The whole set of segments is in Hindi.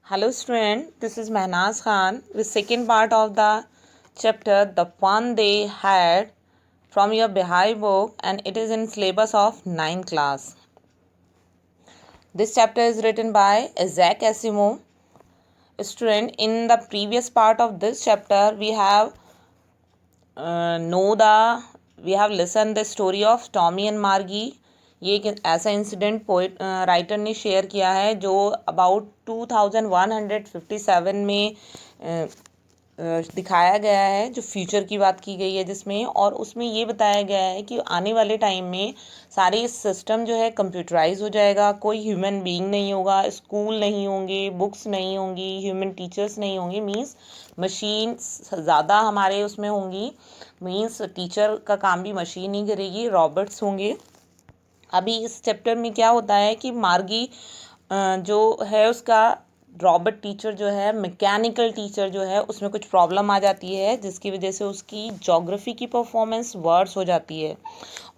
Hello student, this is Mehnaz Khan with second part of the chapter The Fun They Had from your Behave book, and it is in syllabus of 9th class. This chapter is written by Isaac Asimov. Student, in the previous part of this chapter we have listened the story of Tommy and Margie. ये एक ऐसा इंसिडेंट पोइट राइटर ने शेयर किया है जो अबाउट 2157 में दिखाया गया है, जो फ्यूचर की बात की गई है जिसमें, और उसमें ये बताया गया है कि आने वाले टाइम में सारे सिस्टम जो है कंप्यूटराइज हो जाएगा, कोई ह्यूमन बीइंग नहीं होगा, स्कूल नहीं होंगे, बुक्स नहीं होंगी, ह्यूमन टीचर्स नहीं होंगे, मीन्स मशीन ज़्यादा हमारे उसमें होंगी, मीन्स टीचर का काम भी मशीन ही करेगी, रॉबोट्स होंगे। अभी इस चैप्टर में क्या होता है कि मार्गी जो है उसका रॉबर्ट टीचर जो है, मैकेनिकल टीचर जो है, उसमें कुछ प्रॉब्लम आ जाती है जिसकी वजह से उसकी ज्योग्राफी की परफॉर्मेंस वर्स हो जाती है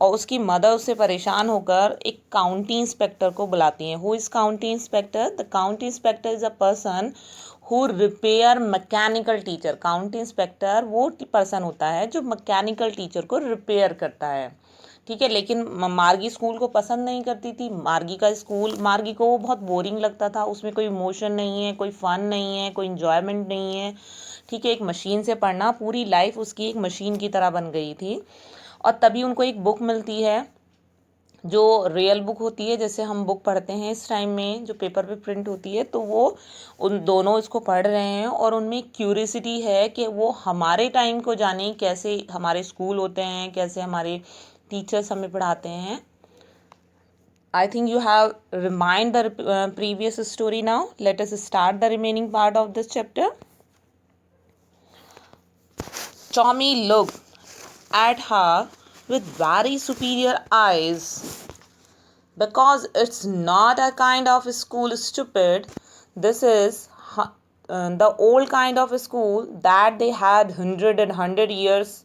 और उसकी मदर उससे परेशान होकर एक काउंटी इंस्पेक्टर को बुलाती हैं। Who is county inspector? The county inspector is a person who repair mechanical teacher. County inspector वो पर्सन होता है जो मैकेनिकल टीचर को रिपेयर करता है, ठीक है। लेकिन मार्गी स्कूल को पसंद नहीं करती थी। मार्गी को वो बहुत बोरिंग लगता था, उसमें कोई इमोशन नहीं है, कोई फन नहीं है, कोई इन्जॉयमेंट नहीं है, ठीक है। एक मशीन से पढ़ना, पूरी लाइफ उसकी एक मशीन की तरह बन गई थी। और तभी उनको एक बुक मिलती है जो रियल बुक होती है, जैसे हम बुक पढ़ते हैं इस टाइम में जो पेपर पे प्रिंट होती है, तो वो उन दोनों इसको पढ़ रहे हैं और उनमें क्यूरियोसिटी है कि वो हमारे टाइम को जाने, कैसे हमारे स्कूल होते हैं, कैसे हमारे टीचर्स हमें पढ़ाते हैं। I think you have remind the previous story now. Let us start the remaining part of this chapter. Tommy looked at her with very superior eyes. Because it's not a kind of school, stupid. This is the old kind of school that they had 100 years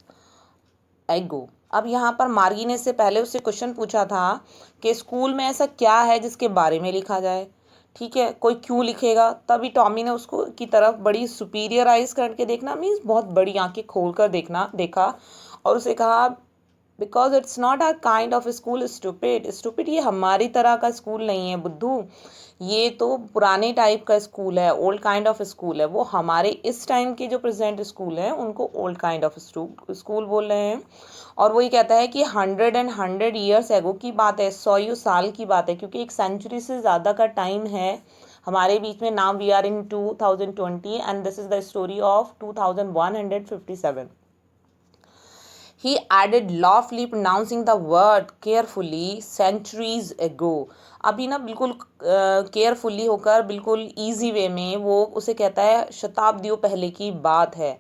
ago. अब यहाँ पर मार्गी ने इससे पहले उससे क्वेश्चन पूछा था कि स्कूल में ऐसा क्या है जिसके बारे में लिखा जाए, ठीक है। कोई क्यों लिखेगा? तभी टॉमी ने उसको की तरफ बड़ी सुपीरियर आइज करके देखना, मीन्स बहुत बड़ी आंखें खोल कर देखा और उसे कहा because it's not a kind of school, stupid ये हमारी तरह का स्कूल नहीं है बुद्धू, ये तो पुराने टाइप का स्कूल है, ओल्ड काइंड ऑफ स्कूल है। वो हमारे इस टाइम के जो प्रेजेंट स्कूल है उनको ओल्ड काइंड ऑफ स्कूल बोल रहे हैं। और वो ये कहता है कि 100 ईयर्स एगो की बात है, 100 साल की बात है, क्योंकि एक सेंचुरी से ज़्यादा का टाइम है हमारे बीच में। Now we are in 2020 and this is the story of 2157. He added lawfully, pronouncing the word carefully, centuries ago. अभी ना बिल्कुल केयरफुली होकर बिल्कुल ईजी वे में वो उसे कहता है शताब्दियों पहले की बात है।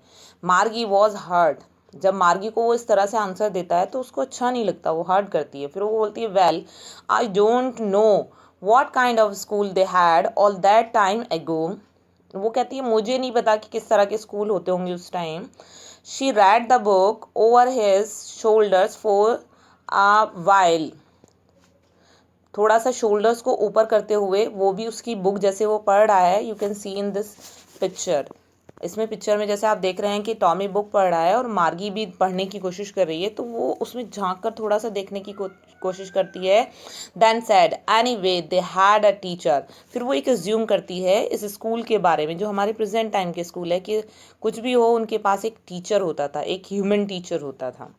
Margie was hurt. जब मार्गी को वो इस तरह से आंसर देता है तो उसको अच्छा नहीं लगता, वो हर्ट करती है। फिर वो बोलती है well I don't know what kind of school they had all that time एगो। वो कहती है मुझे नहीं पता कि किस तरह के स्कूल होते होंगे उस time. She read the book over his shoulders for a while. थोड़ा सा शोल्डर्स को ऊपर करते हुए वो भी उसकी बुक जैसे वो पढ़ रहा है। You can see in this picture. इसमें पिक्चर में जैसे आप देख रहे हैं कि टॉमी बुक पढ़ रहा है और मार्गी भी पढ़ने की कोशिश कर रही है, तो वो उसमें झांक कर थोड़ा सा देखने की कोशिश करती है। Then said anyway they had a teacher. फिर वो एक अज्यूम करती है इस स्कूल के बारे में जो हमारे प्रेजेंट टाइम के स्कूल है कि कुछ भी हो उनके पास एक टीचर होता था, एक ह्यूमन टीचर होता था।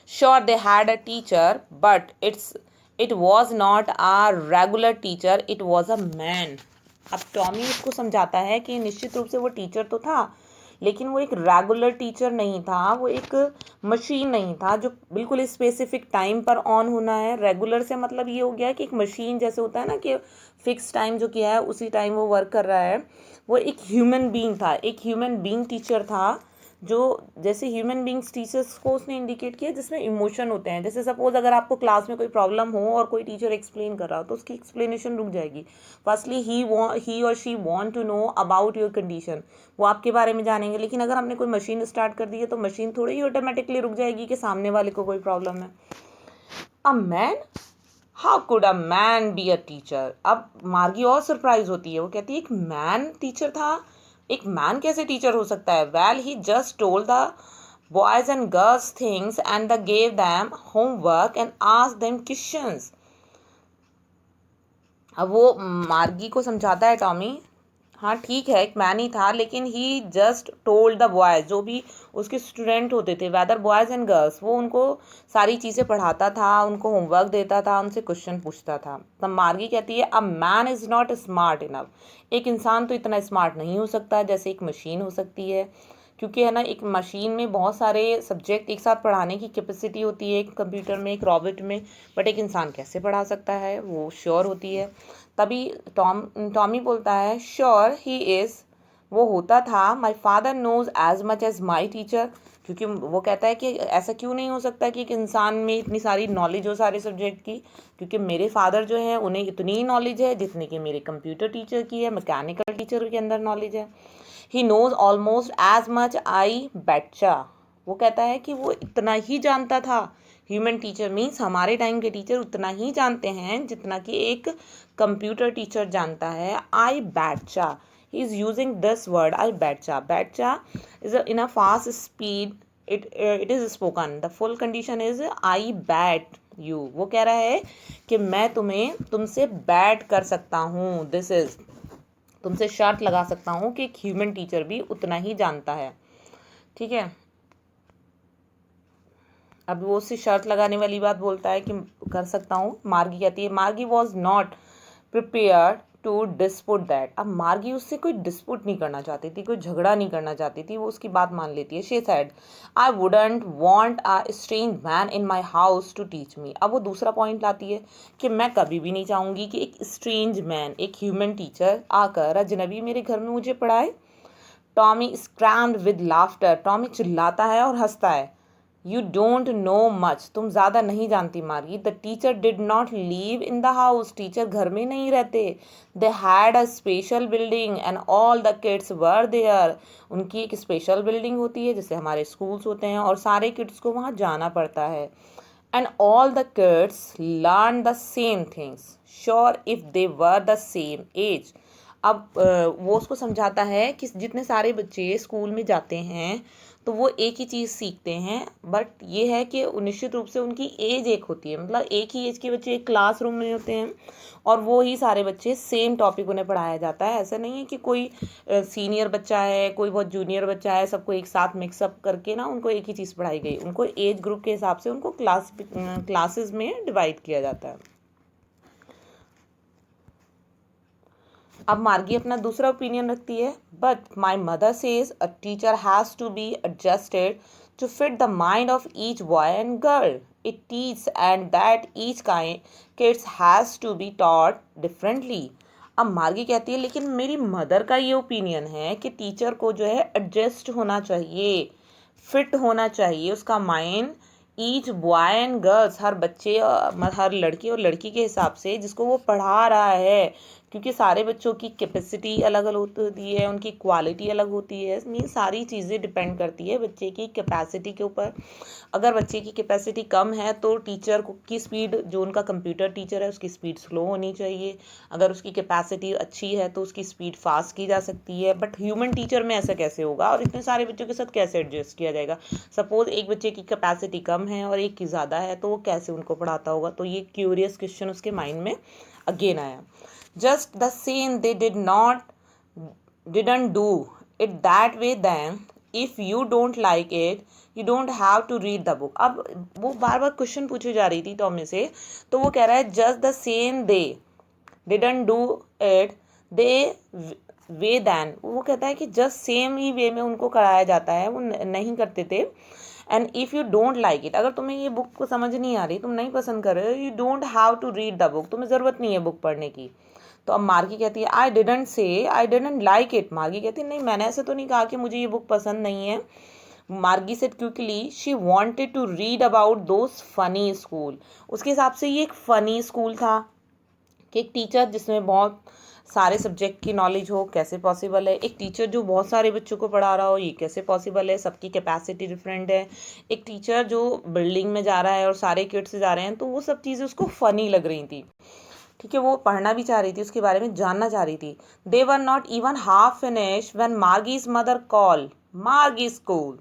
Sure, they had a teacher, but it was not a regular teacher, it was a man. अब टॉमी उसको समझाता है कि निश्चित रूप से वो टीचर तो था, लेकिन वो एक रेगुलर टीचर नहीं था, वो एक मशीन नहीं था जो बिल्कुल स्पेसिफिक टाइम पर ऑन होना है। रेगुलर से मतलब ये हो गया कि एक मशीन जैसे होता है ना कि फिक्स टाइम जो किया है उसी टाइम वो वर्क कर रहा है। वो एक ह्यूमन बीइंग था, एक ह्यूमन बीइंग टीचर था, जो जैसे ह्यूमन बींग्स टीचर्स को उसने इंडिकेट किया जिसमें इमोशन होते हैं। जैसे सपोज अगर आपको क्लास में कोई प्रॉब्लम हो और कोई टीचर एक्सप्लेन कर रहा हो तो उसकी एक्सप्लेनेशन रुक जाएगी। फर्स्टली ही और she want to know about your condition, वो आपके बारे में जानेंगे। लेकिन अगर हमने कोई मशीन स्टार्ट कर दी है तो मशीन थोड़ी ही ऑटोमेटिकली रुक जाएगी कि सामने वाले को कोई प्रॉब्लम है। A man, how could a man be a teacher. अब मार्गी और सरप्राइज होती है, वो कहती है एक मैन टीचर था, एक मैन कैसे टीचर हो सकता है। Well he just told the boys and girls things and the gave them homework and asked them questions. अब वो मार्गी को समझाता है टॉमी, हाँ ठीक है एक मैन ही था, लेकिन ही जस्ट टोल्ड द बॉयज, जो भी उसके स्टूडेंट होते थे वेदर बॉयज एंड गर्ल्स, वो उनको सारी चीज़ें पढ़ाता था, उनको होमवर्क देता था, उनसे क्वेश्चन पूछता था। तब मार्गी कहती है a man is not smart enough, एक इंसान तो इतना स्मार्ट नहीं हो सकता जैसे एक मशीन हो सकती है। क्योंकि है ना, एक मशीन में बहुत सारे सब्जेक्ट एक साथ पढ़ाने की कैपेसिटी होती है, एक कंप्यूटर में, एक रॉबोट में, बट एक इंसान कैसे पढ़ा सकता है, वो श्योर होती है। तभी टॉमी बोलता है श्योर ही इज़, वो होता था। My father knows as much as my teacher, क्योंकि वो कहता है कि ऐसा क्यों नहीं हो सकता कि एक इंसान में इतनी सारी नॉलेज हो सारे सब्जेक्ट की, क्योंकि मेरे फादर जो है उन्हें इतनी ही नॉलेज है जितनी कि मेरे कंप्यूटर टीचर की है, मैकेनिकल टीचर के अंदर नॉलेज है। He knows almost as much I betcha, वो कहता है कि वो इतना ही जानता था। ह्यूमन टीचर मीन्स हमारे टाइम के टीचर उतना ही जानते हैं जितना कि एक कंप्यूटर टीचर जानता है। आई बैटचा, he is using this word I betcha. Betcha is in a fast speed, it is spoken. The full condition is I bet you. वो कह रहा है कि मैं तुमसे बैट कर सकता हूँ, दिस इज, तुमसे शर्त लगा सकता हूँ कि एक ह्यूमन टीचर भी उतना ही जानता है। ठीक है, अब वो उससे शर्त लगाने वाली बात बोलता है कि कर सकता हूँ। मार्गी कहती है Margie was not prepared to dispute that. अब मार्गी उससे कोई डिस्पुट नहीं करना चाहती थी, कोई झगड़ा नहीं करना चाहती थी, वो उसकी बात मान लेती है। She said I wouldn't want a strange man in my house to teach me. अब वो दूसरा पॉइंट लाती है कि मैं कभी भी नहीं चाहूँगी कि एक स्ट्रेंज मैन, एक ह्यूमन टीचर आकर अजनबी मेरे घर में मुझे पढ़ाए। टॉमी स्क्रैम्ड विद लाफ्टर, टॉमी चिल्लाता है और हंसता है। यू डोंट नो मच, तुम ज़्यादा नहीं जानती Margie. The teacher did not live in the house, teacher घर में नहीं रहते। They had a special building and all the kids were there, उनकी एक स्पेशल बिल्डिंग होती है जैसे हमारे स्कूल्स होते हैं, और सारे किड्स को वहाँ जाना पड़ता है। And all the kids learn the same things sure if they were the same age. अब वो उसको समझाता है कि जितने सारे बच्चे स्कूल में जाते हैं तो वो एक ही चीज़ सीखते हैं, बट ये है कि निश्चित रूप से उनकी एज एक होती है, मतलब एक ही एज के बच्चे एक क्लासरूम में होते हैं और वो ही सारे बच्चे सेम टॉपिक उन्हें पढ़ाया जाता है। ऐसा नहीं है कि कोई सीनियर बच्चा है, कोई बहुत जूनियर बच्चा है, सबको एक साथ मिक्सअप करके ना उनको एक ही चीज़ पढ़ाई गई। उनको एज ग्रुप के हिसाब से उनको क्लासेस में डिवाइड किया जाता है। अब मार्गी अपना दूसरा ओपिनियन रखती है। But my mother says a teacher has to be adjusted to fit the mind of each boy and girl it teach and that each kind kids has to be taught differently. अब मार्गी कहती है लेकिन मेरी मदर का ये ओपिनियन है कि टीचर को जो है एडजस्ट होना चाहिए, फिट होना चाहिए उसका mind each boy and girls, हर बच्चे, हर लड़के और लड़की के हिसाब से जिसको वो पढ़ा रहा है, क्योंकि सारे बच्चों की कैपेसिटी अलग अलग होती है, उनकी क्वालिटी अलग होती है। मीन सारी चीज़ें डिपेंड करती है बच्चे की कैपेसिटी के ऊपर। अगर बच्चे की कैपेसिटी कम है तो टीचर की स्पीड, जो उनका कंप्यूटर टीचर है उसकी स्पीड स्लो होनी चाहिए। अगर उसकी कैपेसिटी अच्छी है तो उसकी स्पीड फास्ट की जा सकती है। बट ह्यूमन टीचर में ऐसा कैसे होगा, और इतने सारे बच्चों के साथ कैसे एडजस्ट किया जाएगा। सपोज एक बच्चे की कैपेसिटी कम है और एक की ज़्यादा है, तो वो कैसे उनको पढ़ाता होगा। तो ये क्यूरियस क्वेश्चन उसके माइंड में अगेन आया। Just the same they didn't do it that way then if you don't like it you don't have to read the book। अब वो बार बार क्वेश्चन पूछी जा रही थी टॉमी से, तो वो कह रहा है just the same they didn't do it they way then, वो कहता है कि जस्ट सेम ही वे में उनको कराया जाता है, वो नहीं करते थे। And if you don't like it, अगर तुम्हें ये बुक को समझ नहीं आ रही, तुम नहीं पसंद कर रहे हो, you don't have to read the book, तुम्हें ज़रूरत नहीं है बुक पढ़ने की। तो अब मार्गी कहती है I didn't say I didn't like it. मार्गी कहती है नहीं, मैंने ऐसे तो नहीं कहा कि मुझे ये बुक पसंद नहीं है। Margie said quickly she wanted to read about those funny school. उसके हिसाब से ये एक फ़नी स्कूल था कि एक टीचर जिसमें बहुत सारे सब्जेक्ट की नॉलेज हो, कैसे पॉसिबल है? एक टीचर जो बहुत सारे बच्चों को पढ़ा रहा हो, ये कैसे पॉसिबल है? सबकी कैपेसिटी डिफरेंट है। एक टीचर जो बिल्डिंग में जा रहा है और सारे किड्स जा रहे हैं, तो वो सब चीज़ें उसको फ़नी लग रही थी। ठीक है, वो पढ़ना भी चाह रही थी, उसके बारे में जानना चाह रही थी। They were not even half finish when Margie's mother call Margie school.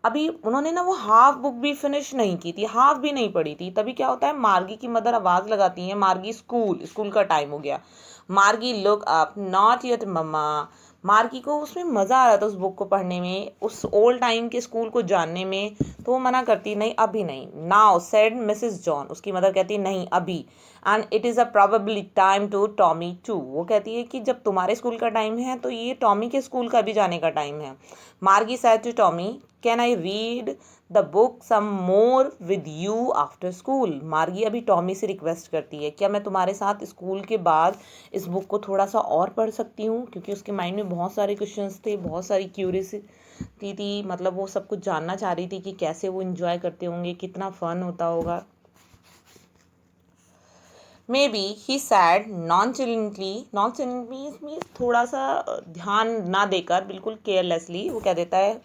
अभी उन्होंने ना वो हाफ बुक भी फिनिश नहीं की थी, हाफ भी नहीं पढ़ी थी, तभी क्या होता है, मार्गी की मदर आवाज लगाती है, मार्गी स्कूल, स्कूल का टाइम हो गया। मार्गी लुक अप, नॉट येट मम्मा। मार्गी को उसमें मज़ा आ रहा था उस बुक को पढ़ने में, उस ओल्ड टाइम के स्कूल को जानने में, तो वो मना करती, नहीं अभी नहीं। नाउ सेड मिसेस जॉन, उसकी मदर कहती नहीं अभी। And it is a probably time to Tommy too, वो कहती है कि जब तुम्हारे स्कूल का टाइम है तो ये टॉमी के स्कूल का भी जाने का टाइम है। Margie said to Tommy, can I read the book some more with you after school. Margie अभी टॉमी से रिक्वेस्ट करती है, क्या मैं तुम्हारे साथ स्कूल के बाद इस बुक को थोड़ा सा और पढ़ सकती हूँ, क्योंकि उसके माइंड में बहुत सारे क्वेश्चंस थे, बहुत सारी क्यूरियसिटी थी, मतलब वो सब कुछ जानना चाह रही थी कि कैसे वो इंजॉय करते होंगे, कितना फन होता होगा। Maybe he said nonchalantly, nonchalantly means थोड़ा सा ध्यान ना देकर, बिल्कुल केयरलेसली वो कह देता है,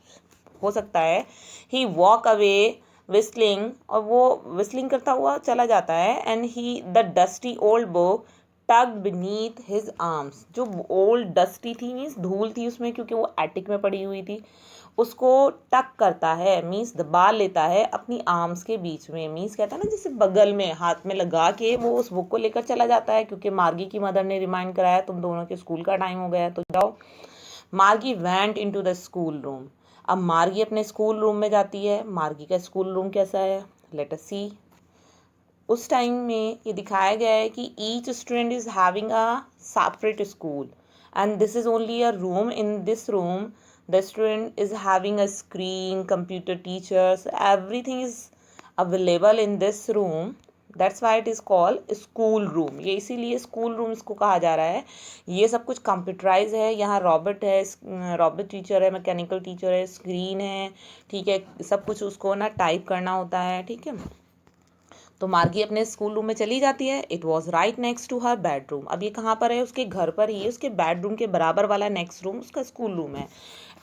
हो सकता है। ही वॉक अवे विस्लिंग, और वो विस्लिंग करता हुआ चला जाता है। And he the dusty old book tug beneath his arms, जो ओल्ड डस्टी थी मीन्स धूल थी उसमें, क्योंकि वो एटिक में पड़ी हुई थी, उसको टक करता है मीन्स दबा लेता है अपनी आर्म्स के बीच में, मीन्स कहता है ना जैसे बगल में हाथ में लगा के वो उस बुक को लेकर चला जाता है, क्योंकि मार्गी की मदर ने रिमाइंड कराया तुम दोनों के स्कूल का टाइम हो गया है तो जाओ। मार्गी went into the school room, अब मार्गी अपने स्कूल रूम में जाती है। मार्गी का स्कूल रूम कैसा है, लेट अस सी। उस टाइम में ये दिखाया गया है कि each student is having a separate school and this is only a room. In this room the student is having a screen, computer, teachers, everything is available in this room. That's why it is called school room, ये इसीलिए स्कूल रूम इसको कहा जा रहा है। ये सब कुछ कंप्यूटराइज है, यहाँ रॉबर्ट है, रॉबर्ट टीचर है, मैकेनिकल टीचर है, स्क्रीन है, ठीक है, सब कुछ उसको ना टाइप करना होता है, ठीक है। तो मार्गी अपने स्कूल रूम में चली जाती है। It was right next to her bedroom, अब ये कहाँ पर है, उसके घर पर ही है, उसके बेडरूम के बराबर वाला नेक्स्ट रूम उसका स्कूल रूम है।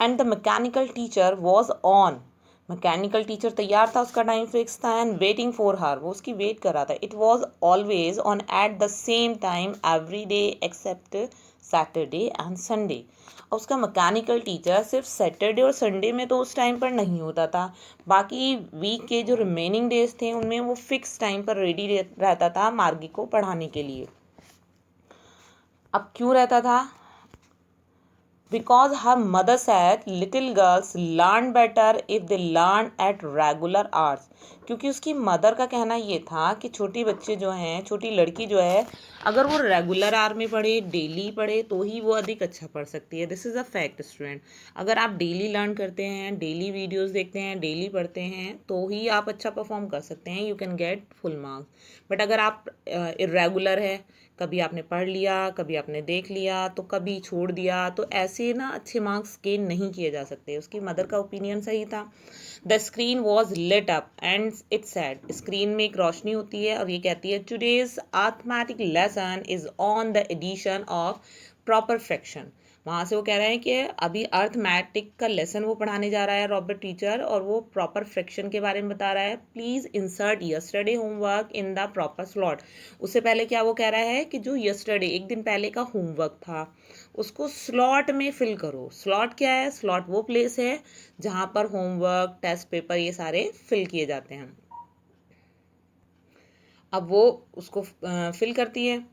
And the mechanical teacher was on, mechanical teacher तैयार था, उसका टाइम फिक्स था। एंड वेटिंग फॉर हर, वो उसकी वेट कर रहा था। It was always on at the same time every day except Saturday and Sunday. और उसका मैकेनिकल टीचर सिर्फ सैटरडे और संडे में तो उस टाइम पर नहीं होता था, बाकी वीक के जो रिमेनिंग डेज थे उनमें वो फिक्स टाइम पर रेडी रहता था मार्गी को पढ़ाने के लिए। अब क्यों रहता था, because her mother said little girls learn better if they learn at regular hours, क्योंकि उसकी मदर का कहना ये था कि छोटी बच्चे जो हैं, छोटी लड़की जो है, अगर वो रेगुलर आवर में पढ़े, डेली पढ़े, तो ही वो अधिक अच्छा पढ़ सकती है। This is a fact student, अगर आप डेली लर्न करते हैं, डेली वीडियोस देखते हैं, डेली पढ़ते हैं, तो ही आप अच्छा परफॉर्म कर सकते हैं, you can get full marks. But अगर आप इरेगुलर है, कभी आपने पढ़ लिया, कभी आपने देख लिया, तो कभी छोड़ दिया, तो ऐसे ना अच्छे मार्क्स गेन नहीं किए जा सकते। उसकी मदर का ओपिनियन सही था। The screen was lit up and it said, screen में एक रोशनी होती है और ये कहती है today's arithmetic lesson is on the addition of proper fraction. वहाँ से वो कह रहे हैं कि अभी अर्थमेटिक का लेसन वो पढ़ाने जा रहा है रॉबर्ट टीचर, और वो प्रॉपर फ्रैक्शन के बारे में बता रहा है। Please insert yesterday homework in the proper slot. उससे पहले क्या वो कह रहा है कि जो यस्टरडे एक दिन पहले का होमवर्क था उसको स्लॉट में फिल करो। स्लॉट क्या है, स्लॉट वो प्लेस है जहाँ पर होमवर्क, टेस्ट पेपर, ये सारे फिल किए जाते हैं। अब वो उसको फिल करती है।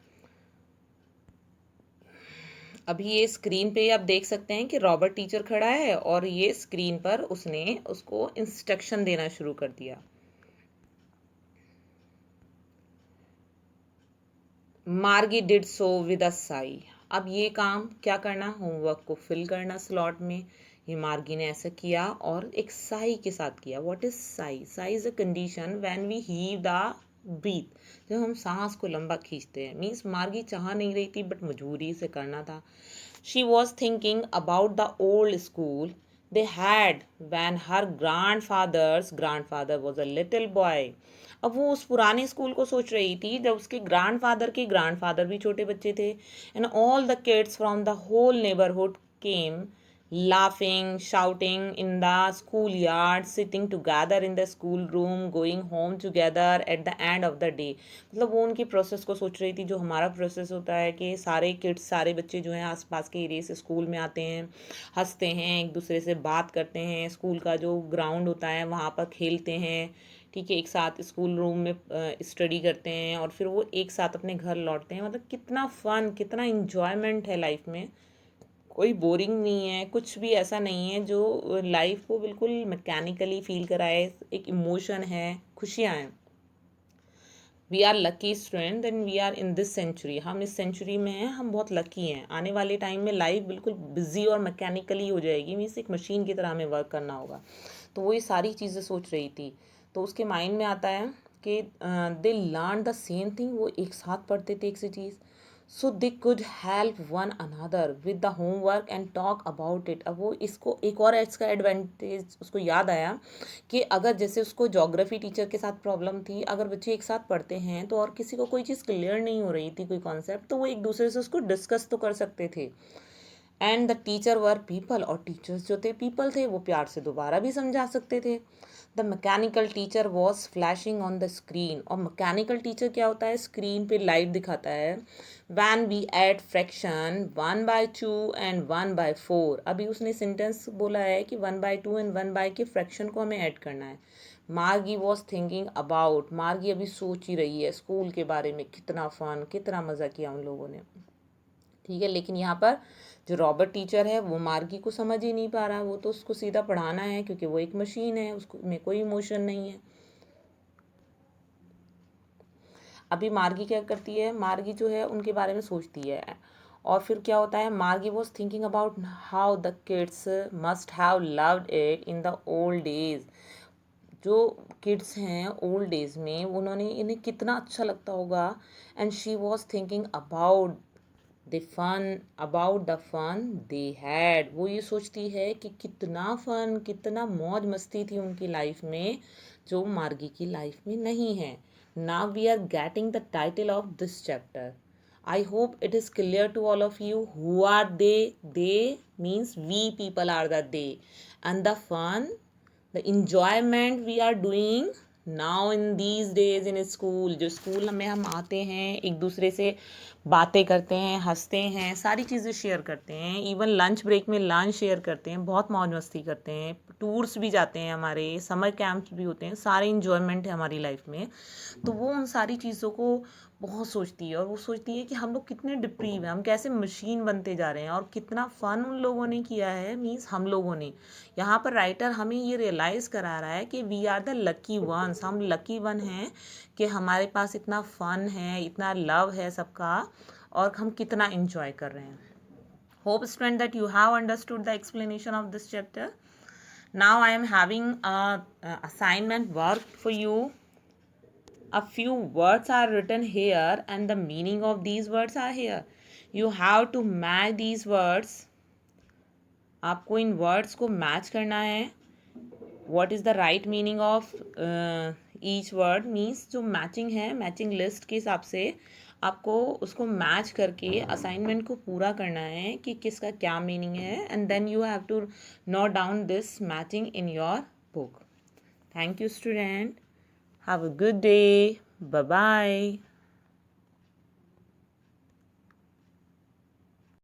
अभी ये स्क्रीन पे आप देख सकते हैं कि रॉबर्ट टीचर खड़ा है और ये स्क्रीन पर उसने उसको इंस्ट्रक्शन देना शुरू कर दिया। मार्गी did so with a Sai, अब ये काम क्या करना, होमवर्क को फिल करना स्लॉट में, ये मार्गी ने ऐसा किया और एक साई के साथ किया। What is sigh, sigh is a condition when we heave the breath, जब हम सांस को लंबा खींचते हैं। मीन्स मार्गी चाह नहीं रही थी बट मजबूरी से करना था। She was thinking about the old school they had when her grandfather's grandfather was a little boy. अब वो उस पुराने स्कूल को सोच रही थी जब उसके ग्रैंडफादर भी छोटे बच्चे थे. And all the kids from the whole neighbourhood came laughing, shouting in the schoolyard, sitting together in the school room, going home together at the end of the day. मतलब वो उनकी प्रोसेस को सोच रही थी जो हमारा प्रोसेस होता है कि सारे किड्स सारे बच्चे जो हैं आसपास के एरिया से स्कूल में आते हैं, हंसते हैं, एक दूसरे से बात करते हैं, स्कूल का जो ग्राउंड होता है वहाँ पर खेलते हैं, ठीक है, एक साथ स्कूल रूम में स्टडी करते हैं और फिर वो एक साथ अपने घर लौटते हैं. मतलब कितना फ़न, कितना इन्जॉयमेंट है लाइफ में. कोई बोरिंग नहीं है, कुछ भी ऐसा नहीं है जो लाइफ को बिल्कुल मैकेनिकली फील कराए. एक इमोशन है, खुशियाँ हैं. We are lucky student then we are in this century. हम इस सेंचुरी में हैं, हम बहुत लकी हैं. आने वाले टाइम में लाइफ बिल्कुल बिजी और मैकेनिकली हो जाएगी, मीन्स एक मशीन की तरह हमें वर्क करना होगा. तो वो ये सारी चीज़ें सोच रही थी. तो उसके माइंड में आता है कि they learn the same thing. वो एक साथ पढ़ते थे एक से चीज़. So they could help one another with the homework and talk about it. अब वो इसको एक और इसका एडवांटेज उसको याद आया कि अगर जैसे उसको ज्योग्राफी टीचर के साथ प्रॉब्लम थी, अगर बच्चे एक साथ पढ़ते हैं तो और किसी को कोई चीज़ क्लियर नहीं हो रही थी, कोई कॉन्सेप्ट, तो वो एक दूसरे से उसको डिस्कस तो कर सकते थे. And the teacher were people. और टीचर्स जो थे पीपल थे, वो प्यार से दोबारा भी समझा सकते थे. The mechanical teacher was flashing on the screen. और मैकेनिकल टीचर क्या होता है, स्क्रीन पे लाइट दिखाता है. When we add fraction 1/2 and 1/4. अभी उसने सेंटेंस बोला है कि 1/2 एंड 1/, के फ्रैक्शन को हमें ऐड करना है. Margie was thinking about. मार्गी अभी सोच ही रही है स्कूल के बारे में, कितना फन, कितना मज़ा किया उन लोगों ने, ठीक है. लेकिन यहाँ पर जो रॉबर्ट टीचर है वो मार्गी को समझ ही नहीं पा रहा. वो तो उसको सीधा पढ़ाना है क्योंकि वो एक मशीन है, उसको में कोई इमोशन नहीं है. अभी मार्गी क्या करती है, मार्गी जो है उनके बारे में सोचती है. और फिर क्या होता है, Margie was thinking about how the kids must have loved it in the old days. जो किड्स हैं ओल्ड डेज में, उन्होंने इन्हें कितना अच्छा लगता होगा. And she was thinking about the fun they had. वो ये सोचती है कि कितना फन, कितना मौज मस्ती थी उनकी लाइफ में जो मार्गी की लाइफ में नहीं है. Now we are getting the title of this chapter. I hope it is clear to all of you. Who are they means we people are the they. And the fun, the enjoyment we are doing now in these days in school. जो स्कूल में हम आते हैं, एक दूसरे से बातें करते हैं, हंसते हैं, सारी चीज़ें शेयर करते हैं, इवन लंच ब्रेक में लंच शेयर करते हैं, बहुत मौज मस्ती करते हैं, टूर्स भी जाते हैं, हमारे समर कैंप्स भी होते हैं, सारे इंजॉयमेंट है हमारी लाइफ में. तो वो उन सारी चीज़ों को बहुत सोचती है. और वो सोचती है कि हम लोग कितने डिप्रीव हैं, हम कैसे मशीन बनते जा रहे हैं, और कितना फ़न उन लोगों ने किया है, मीन्स हम लोगों ने. यहाँ पर राइटर हमें ये रियलाइज़ करा रहा है कि we are the lucky ones. हम लकी वन हैं कि हमारे पास इतना फ़न है, इतना लव है सबका, और हम कितना इंजॉय कर रहे हैं. Hope student that you have understood the explanation of this chapter. Now I am having assignment work for you. A few words are written here and the meaning of these words are here. You have to match these words. आपको इन वर्ड्स को मैच करना है. What is the right meaning of each word means जो मैचिंग है, मैचिंग लिस्ट के हिसाब से आपको उसको मैच करके असाइनमेंट को पूरा करना है कि किसका क्या मीनिंग है. And then you have to note down this matching in your book. Thank you, student. Have a good day. Bye bye.